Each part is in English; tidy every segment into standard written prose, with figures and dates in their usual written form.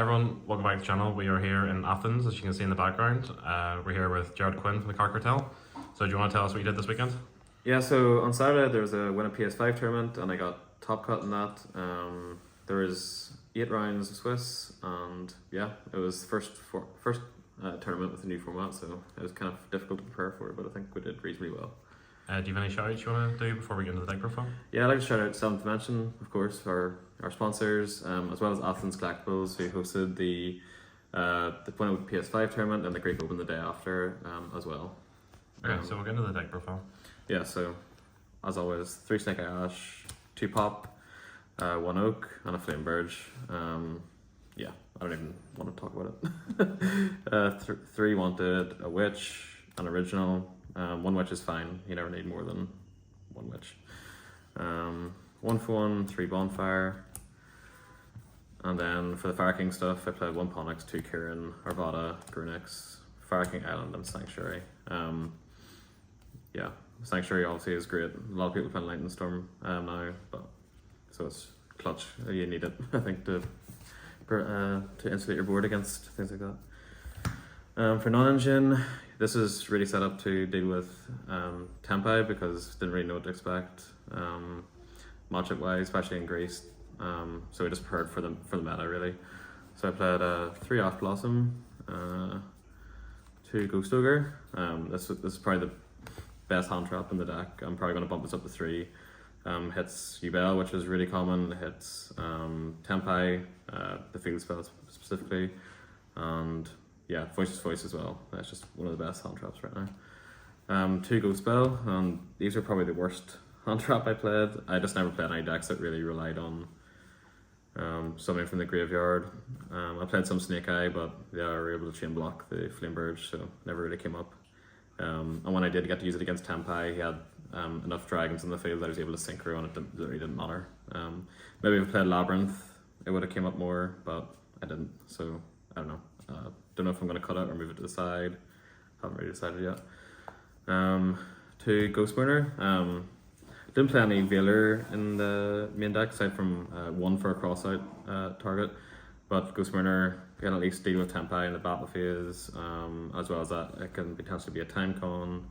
Hi everyone, welcome back to the channel. We are here in Athens, as you can see in the background. We're here with Gerard Quinn from the Cartel. So do you want to tell us what you did this weekend? Yeah, so on Saturday there was a Win a PS5 tournament and I got top cut in that. There was 8 rounds of Swiss and yeah, it was the first tournament with the new format, so it was kind of difficult to prepare for, but I think we did reasonably well. Do you have any shout outs you want to do before we get into the deck profile? Yeah, I'd like to shout out 7th Dimension, of course, for our sponsors, as well as Athens Collectibles, who hosted the Win a PS5 tournament and the Greek Open the day after as well. Okay, so we'll get into the deck profile. Yeah, so as always, 3 Snake Eye Ash, 2 Pop, 1 Oak, and a Flame Burge. Yeah, I don't even want to talk about it. 3 Wanted, a Witch, an Original. 1 Witch is fine, you never need more than 1 Witch. 1 for 1, 3 Bonfire. And then for the Fire King stuff, I played 1 Ponix, 2 Kirin, Arvada, Grunix, Fire King Island, and Sanctuary. Yeah, Sanctuary obviously is great. A lot of people play Lightning Storm now, but so it's clutch. You need it, I think, to insulate your board against things like that. For non-engine, this is really set up to deal with Tempai because didn't really know what to expect matchup wise, especially in Greece. So we just prepared for the meta really. So I played 3 Off Blossom, 2 Ghost Ogre. This is probably the best hand trap in the deck. I'm probably going to bump this up to 3. Hits Yubel, which is really common. Hits Tempai, the field spell specifically, and yeah, Voice as well. That's just one of the best hand traps right now. 2 Ghost Spell, and these are probably the worst hand trap I played. I just never played any decks that really relied on summoning from the graveyard. I played some Snake Eye, but yeah, I were able to chain block the Flame Burge, so never really came up. And when I did get to use it against Tempai, he had enough dragons in the field that I was able to synchro, and it really didn't matter. Maybe if I played Labyrinth, it would have came up more, but I didn't, so I don't know. Don't know if I'm going to cut it or move it to the side. Haven't really decided yet. 2 Ghost Burner. Didn't play any Veiler in the main deck aside from 1 for a cross-out target, but Ghost Burner can at least deal with Tempai in the battle phase, as well as that it can potentially be a time con,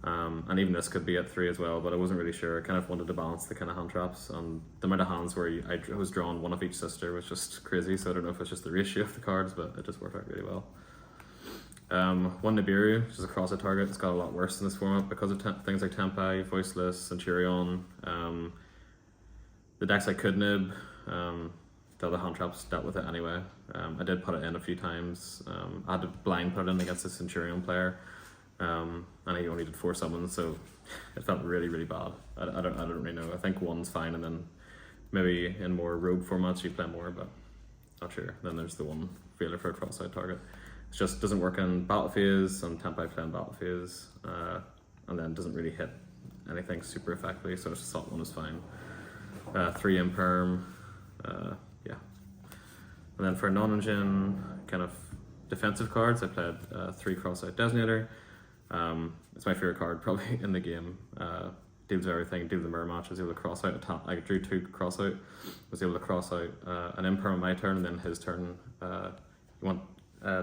and even this could be at 3 as well, but I wasn't really sure. I kind of wanted to balance the kind of hand traps, and the amount of hands where I was drawn 1 of each sister was just crazy, so I don't know if it's just the ratio of the cards, but it just worked out really well. 1 Nibiru, which is a cross-out target. It's got a lot worse in this format because of things like Tempai, Voiceless, Centurion. The decks I could nib, the other hand traps dealt with it anyway. I did put it in a few times. I had to blind put it in against a Centurion player, and he only did 4 summons, so it felt really, really bad. I don't really know. I think 1's fine, and then maybe in more rogue formats you play more, but not sure. Then there's the 1 Veiler for a cross-out target. It just doesn't work in battle phase, and Tempai play in battle phase, and then doesn't really hit anything super effectively, so just thought 1 was fine. 3 Imperm, yeah. And then for non-engine kind of defensive cards, I played 3 Cross-Out Designator. It's my favorite card probably in the game. Deals with everything, deals with the mirror match. I was able to cross out I drew 2 cross-out, was able to cross out an Imperm on my turn, and then his turn, you want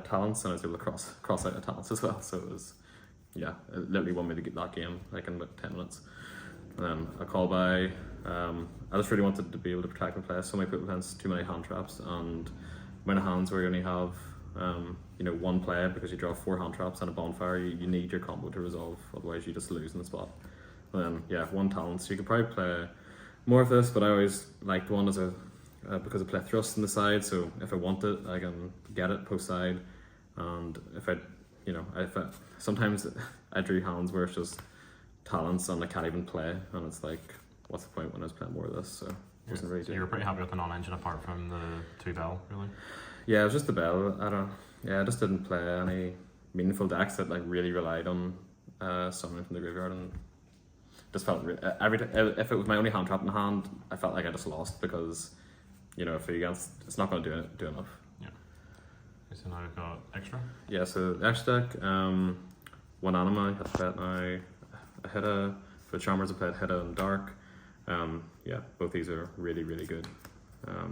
talents, and I was able to cross out a talents as well, so it was, yeah, it literally won me to get that game like in about 10 minutes. And then a call by, I just really wanted to be able to protect my play. So many people against too many hand traps, and amount of hands where you only have 1 play because you draw 4 hand traps and a bonfire, you need your combo to resolve, otherwise you just lose in the spot. And then yeah, 1 talent, so you could probably play more of this, but I always liked 1 as a because I play thrust on the side, so if I want it, I can get it post side. And if sometimes I drew hands where it's just talents and I can't even play, and it's like, what's the point when I was playing more of this? So wasn't really. So you were pretty happy with the non-engine apart from the 2 Bell, really? Yeah, it was just the Bell. I just didn't play any meaningful decks that like really relied on summoning from the graveyard, and just felt if it was my only hand trap in hand, I felt like I just lost because, if you're against, it's not going to do enough. Yeah. So now we've got extra. Yeah, so the extra deck, 1 Anima, I had to play it now. I had for the Charmers, I played Hedda and Dark. Yeah, both these are really, really good.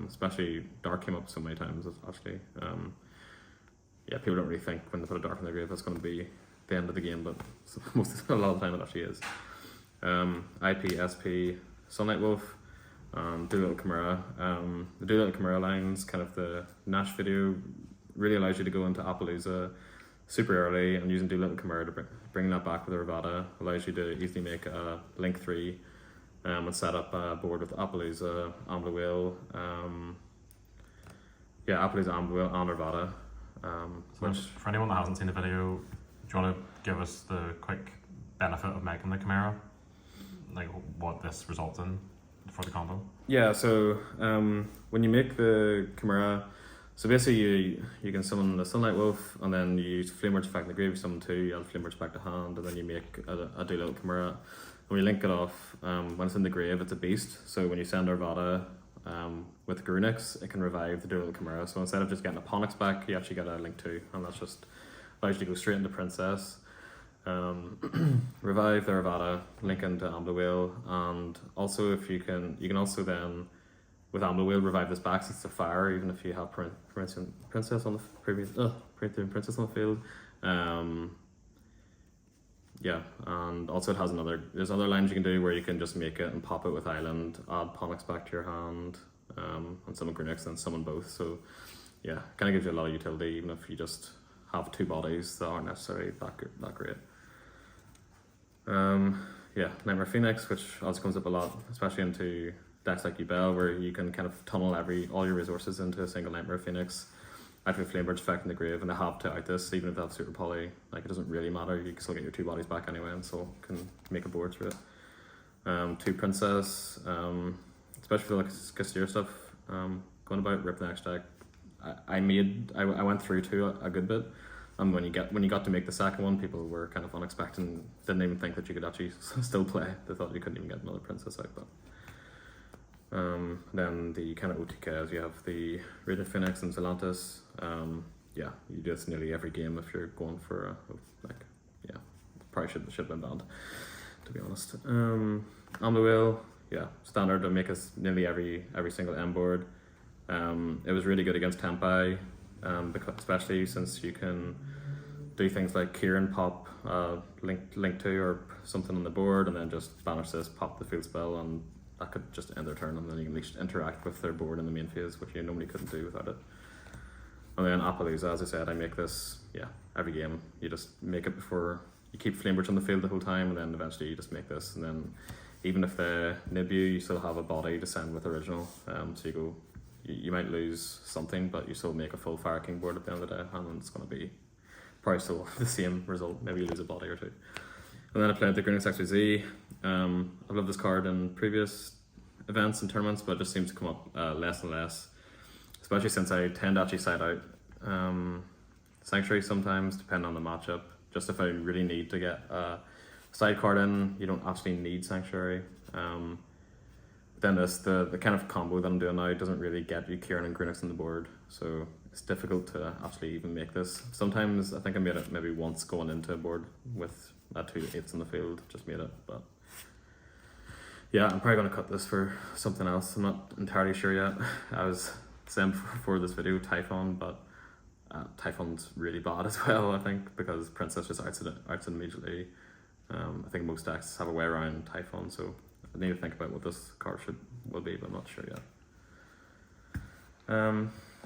Especially Dark came up so many times, actually. Yeah, people don't really think when they put a Dark in their grave that's going to be the end of the game, but a lot of the time it actually is. IP, SP, Sunlight Wolf, Doolittle Chimera. The Doolittle Chimera lines, kind of the Nash video, really allows you to go into Appaloosa super early, and using Doolittle Chimera to bring that back with Arvada allows you to easily make a Link 3 and set up a board with Appaloosa, Ambler Whale, Appaloosa, Ambler Whale, and Arvada. So for anyone that hasn't seen the video, do you want to give us the quick benefit of making the Chimera? Like what this results in for the combo? Yeah, so when you make the Chimera, so basically you can summon the Sunlight Wolf, and then you use Flame Word's Effect in the grave, you summon 2, you add Flame Word's back to hand, and then you make a Doolittle Chimera. And when you link it off, when it's in the grave, it's a beast. So when you send Arvada with Grunix, it can revive the Doolittle Chimera. So instead of just getting a Ponix back, you actually get a Link 2, and that's just allows you to go straight into Princess. Revive the Arvada, link into Ambler Whale, and also if you can also then with Ambler Whale revive this back since it's a fire, even if you have Princess on the previous Princess on the field. And also it has there's other lines you can do where you can just make it and pop it with Island, add Ponix back to your hand, and summon Grunix and summon both. So yeah, kind of gives you a lot of utility even if you just have 2 bodies that aren't necessarily that great. Nightmare Phoenix, which also comes up a lot, especially into decks like Ubel, where you can kind of tunnel all your resources into a single Nightmare Phoenix. After Flamebird's Effect in the grave, and they have to out this, even if they have Super Poly. Like, it doesn't really matter, you can still get your 2 bodies back anyway, and still can make a board through it. 2 Princess, especially for the Castillo stuff, going about Rip the Next deck. I went through 2 a good bit, and when you got to make the second one, people were kind of unexpecting, didn't even think that you could actually still play. They thought you couldn't even get another Princess out, but then the kind of OTKs, you have the Radiant Phoenix and Zelantis. You do this nearly every game if you're going for probably should have been banned, to be honest. Ambler Whale, standard to make us nearly every single M board. It was really good against Tempai, especially since you can do things like Kieran pop link 2 or something on the board, and then just banish this, pop the field spell, and that could just end their turn, and then you can at least interact with their board in the main phase, which you normally couldn't do without it. And then Appaloosa, as I said, I make this every game. You just make it before you keep Flamebridge on the field the whole time, and then eventually you just make this, and then even if they nib you still have a body to send with original. So you might lose something, but you still make a full Fire King board at the end of the day, and it's going to be probably still the same result. Maybe you lose a body or 2. And then I played the Greenix XYZ. I've loved this card in previous events and tournaments, but it just seems to come up less and less, especially since I tend to actually side out Sanctuary sometimes, depending on the matchup. Just if I really need to get a side card in, you don't actually need Sanctuary. Then the kind of combo that I'm doing now doesn't really get you Kieran and Grunix on the board, so it's difficult to actually even make this. Sometimes I think I made it maybe once going into a board with 2 8s in the field, just made it, but yeah, I'm probably going to cut this for something else. I'm not entirely sure yet. I was saying before this video Typhon, but Typhon's really bad as well, I think, because Princess just outs it immediately. I think most decks have a way around Typhon, so I need to think about what this card will be, but I'm not sure yet.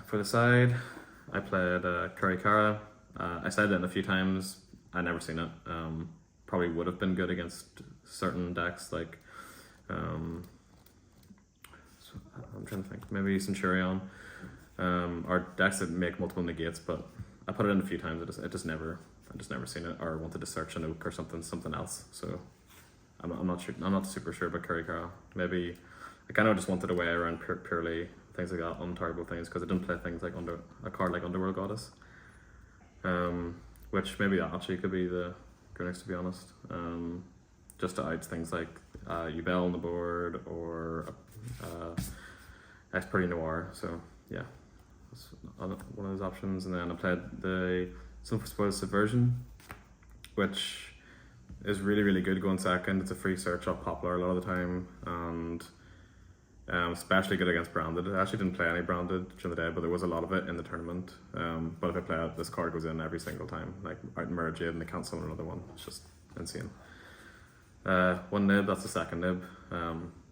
For the side, I played Kurikara. I said it a few times. I never seen it. Probably would have been good against certain decks like I'm trying to think, maybe Centurion, or decks that make multiple negates. But I put it in a few times. I just never seen it, or wanted to search an oak or something else. So I'm not sure. I'm not super sure about Kurikara. Maybe I kind of just wanted a way around purely things like that, untargetable things, because I didn't play things like a card like Underworld Goddess, which maybe that actually could be the Grunix, to be honest. Just to out things like Ubel on the board or Expertly Noir. So yeah, that's one of those options. And then I played the Spoiled Subversion, which is really, really good going second. It's a free search off Poplar a lot of the time, and Especially good against branded. I actually didn't play any branded during the day, but there was a lot of it in the tournament. But if I play it, this card goes in every single time. Like out merge it and they can't summon another one. It's just insane. One nib, that's the second nib.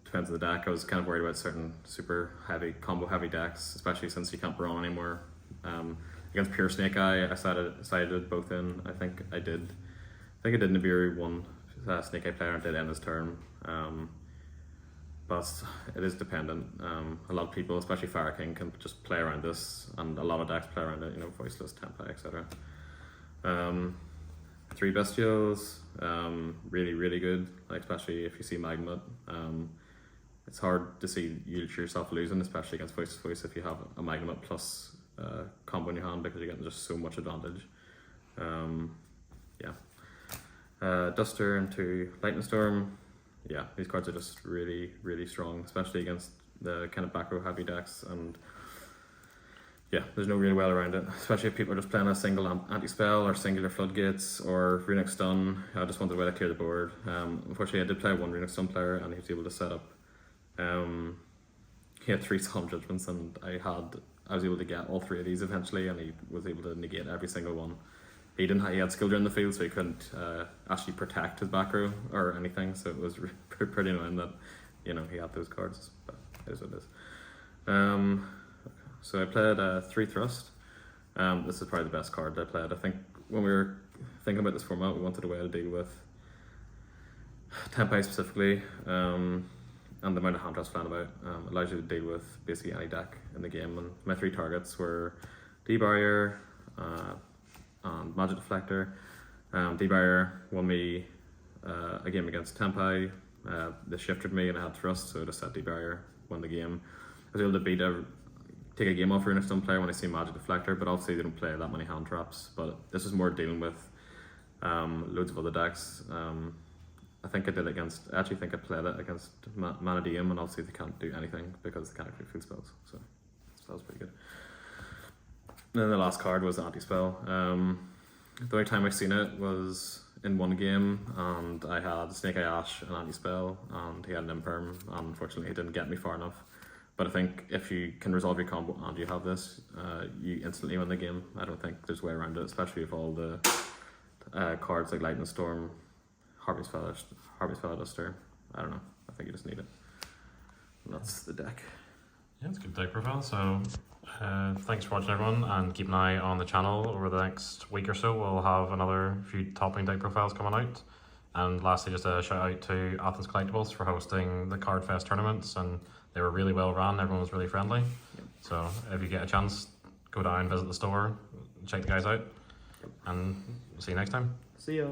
Depends on the deck. I was kind of worried about certain super heavy, combo heavy decks, especially since you can't brawn anymore. Against pure Snake Eye, I sided both in. I think I did Nibiru one Snake Eye player and did end his turn. But it is dependent. A lot of people, especially Fire King, can just play around this, and a lot of decks play around it. Voiceless, Tempai, etc. 3 Bestials, really, really good. Like especially if you see Magnet, it's hard to see yourself losing, especially against voice if you have a Magnet plus combo in your hand, because you're getting just so much advantage. Duster into Lightning Storm. Yeah, these cards are just really, really strong, especially against the kind of back row heavy decks, and yeah, there's no real way around it, especially if people are just playing a single anti-spell or singular floodgates or runic stun. I just wanted a way to clear the board. Unfortunately, I did play one runic stun player and he was able to set up, he had 3 solemn judgments, and I was able to get all 3 of these eventually, and he was able to negate every single one. He had skill during the field, so he couldn't actually protect his back row or anything, so it was pretty annoying that he had those cards, but it is what it is. So I played 3 Thrust. This is probably the best card I played. I think when we were thinking about this format, we wanted a way to deal with Tempai specifically, and the amount of hand traps flying about. Allows you to deal with basically any deck in the game, and my 3 targets were D-Barrier, and Magic Deflector. D-Barrier won me a game against Tempai. They shifted me and I had Thrust, so I just set D-Barrier, won the game. I was able to take a game off Runic Stun player when I see Magic Deflector, but obviously they don't play that many hand traps. But this is more dealing with loads of other decks. I actually think I played it against Manadium, and obviously they can't do anything because they can't create food spells. So that was pretty good. And then the last card was Anti-Spell. The only time I've seen it was in one game, and I had Snake Eye Ash and Anti-Spell, and he had an Imperm, and unfortunately he didn't get me far enough. But I think if you can resolve your combo and you have this, you instantly win the game. I don't think there's a way around it, especially with all the cards like Lightning Storm, Harvey's Fellow Duster. I don't know, I think you just need it. And that's the deck. Yeah, it's a good deck profile. So thanks for watching, everyone, and keep an eye on the channel. Over the next week or so we'll have another few topping deck profiles coming out. And lastly, just a shout out to Athens Collectibles for hosting the CardFest tournaments, and they were really well run. Everyone was really friendly. Yep. So if you get a chance, go down, visit the store, check the guys out, and see you next time. See ya.